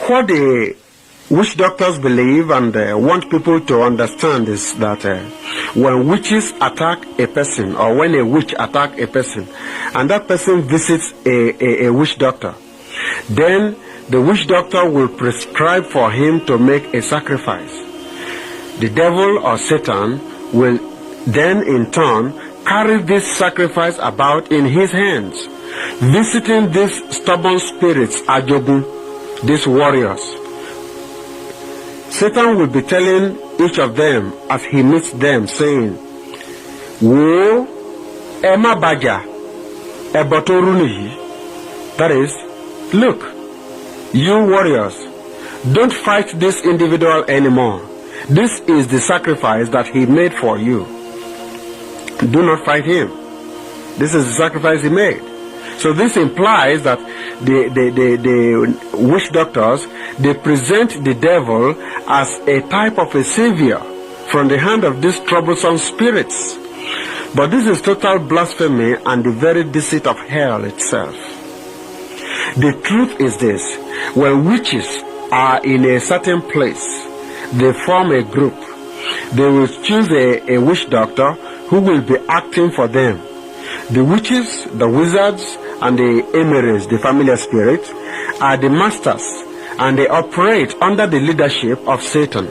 What the witch doctors believe and want people to understand is that when witches attack a person, or when a witch attack a person, and that person visits a witch doctor, then the witch doctor will prescribe for him to make a sacrifice. The devil or Satan will then in turn carry this sacrifice about in his hands, visiting these stubborn spirits, Ajogun, these warriors. Satan will be telling each of them as he meets them, saying, Wo Emma Baja Ebotoruni. That is, look, you warriors, don't fight this individual anymore. This is the sacrifice that he made for you. Do not fight him. This is the sacrifice he made. So this implies that the witch doctors, they present the devil as a type of a savior from the hand of these troublesome spirits. But this is total blasphemy and the very deceit of hell itself. The truth is this: when witches are in a certain place, they form a group. They will choose a witch doctor who will be acting for them. The witches, the wizards, and the emeres, the familiar spirits, are the masters, and they operate under the leadership of Satan,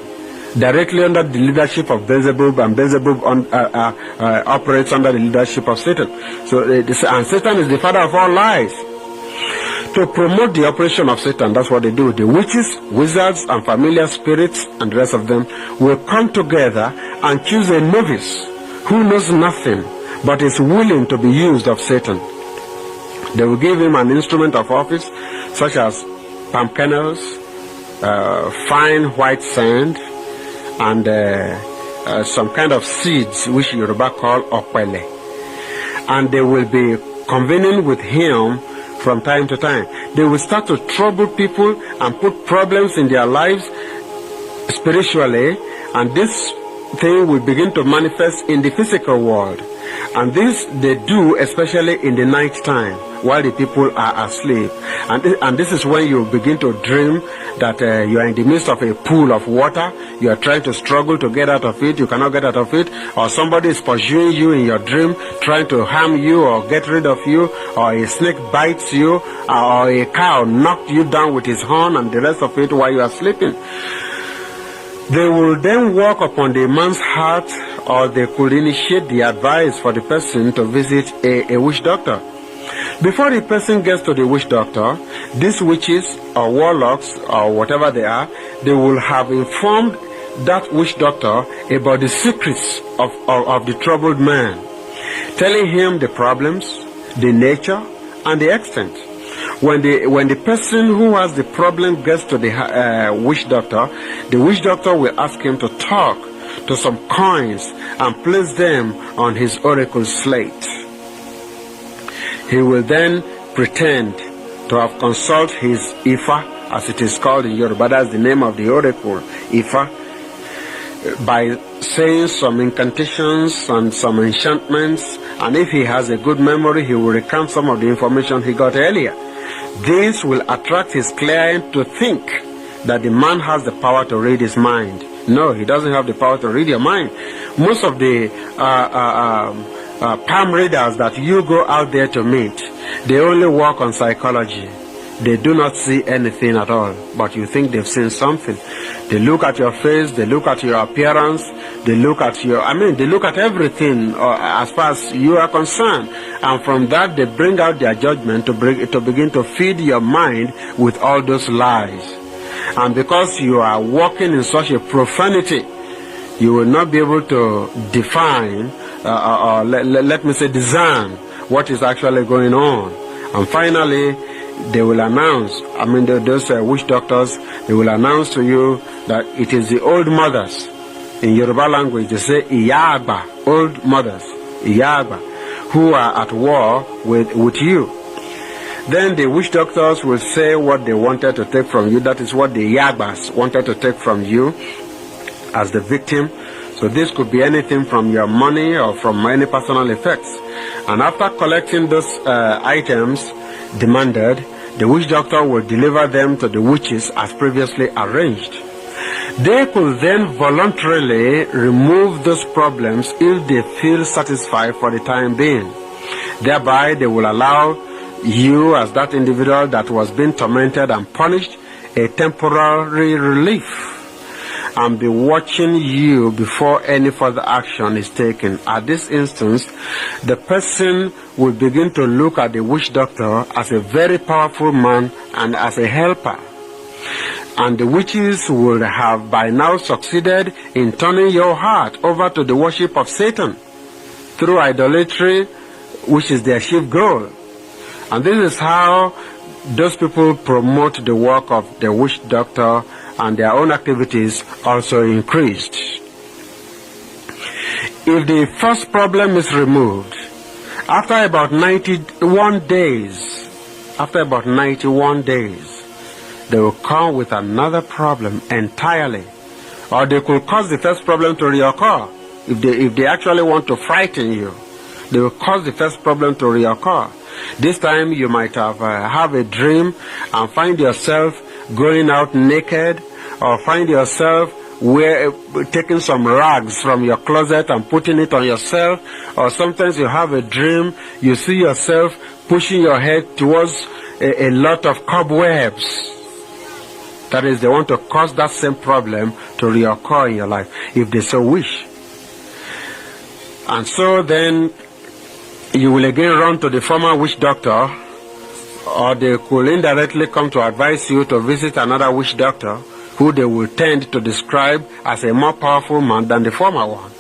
directly under the leadership of Beelzebub, and Beelzebub operates under the leadership of Satan. And Satan is the father of all lies. To promote the operation of Satan, that's what they do. The witches, wizards, and familiar spirits, and the rest of them, will come together and choose a novice who knows nothing but is willing to be used of Satan. They will give him an instrument of office, such as palm kernels, fine white sand, and some kind of seeds, which Yoruba call opele. And they will be convening with him from time to time. They will start to trouble people and put problems in their lives spiritually, and this thing will begin to manifest in the physical world. And this they do especially in the night time while the people are asleep. And this is when you begin to dream that you are in the midst of a pool of water. You are trying to struggle to get out of it. You cannot get out of it. Or somebody is pursuing you in your dream, trying to harm you or get rid of you. Or a snake bites you. Or a cow knocked you down with his horn and the rest of it while you are sleeping. They will then walk upon the man's heart, or they could initiate the advice for the person to visit a witch doctor. Before the person gets to the witch doctor, these witches or warlocks or whatever they are, they will have informed that witch doctor about the secrets of the troubled man, telling him the problems, the nature, and the extent. When the person who has the problem gets to the witch doctor will ask him to talk to some coins and place them on his oracle slate. He will then pretend to have consulted his Ifa, as it is called in Yoruba. That's the name of the oracle, Ifa, by saying some incantations and some enchantments, and if he has a good memory, he will recount some of the information he got earlier. This will attract his client to think that the man has the power to read his mind. No, he doesn't have the power to read your mind. Most of the palm readers that you go out there to meet, they only work on psychology. They do not see anything at all, but you think they've seen something. They look at your face, they look at your appearance, they look at they look at everything as far as you are concerned. And from that, they bring out their judgment to begin to feed your mind with all those lies. And because you are walking in such a profanity, you will not be able to define, or let me say discern, what is actually going on. And finally, they will announce, those witch doctors, they will announce to you that it is the old mothers. In Yoruba language, they say Iyagba, old mothers, Iyagba, who are at war with you. Then the witch doctors will say what they wanted to take from you. That is what the Yagbas wanted to take from you as the victim. So this could be anything from your money or from any personal effects. And after collecting those items demanded, The witch doctor will deliver them to the witches as previously arranged. They could then voluntarily remove those problems if they feel satisfied for the time being. Thereby, they will allow you as that individual that was being tormented and punished a temporary relief and be watching you before any further action is taken. At this instance, the person will begin to look at the witch doctor as a very powerful man and as a helper. And the witches will have by now succeeded in turning your heart over to the worship of Satan through idolatry, which is their chief goal. And this is how those people promote the work of the witch doctor, and their own activities also increased. If the first problem is removed, after about 91 days, they will come with another problem entirely. Or they could cause the first problem to reoccur. If they actually want to frighten you, they will cause the first problem to reoccur. This time you might have a dream and find yourself going out naked, or find yourself taking some rags from your closet and putting it on yourself, or sometimes you have a dream, you see yourself pushing your head towards a lot of cobwebs. That is, they want to cause that same problem to reoccur in your life, if they so wish. And so then you will again run to the former witch doctor, or they could indirectly come to advise you to visit another witch doctor, who they will tend to describe as a more powerful man than the former one.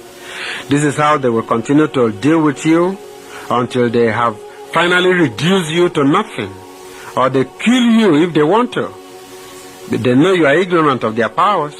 This is how they will continue to deal with you until they have finally reduced you to nothing, or they kill you if they want to. But they know you are ignorant of their powers.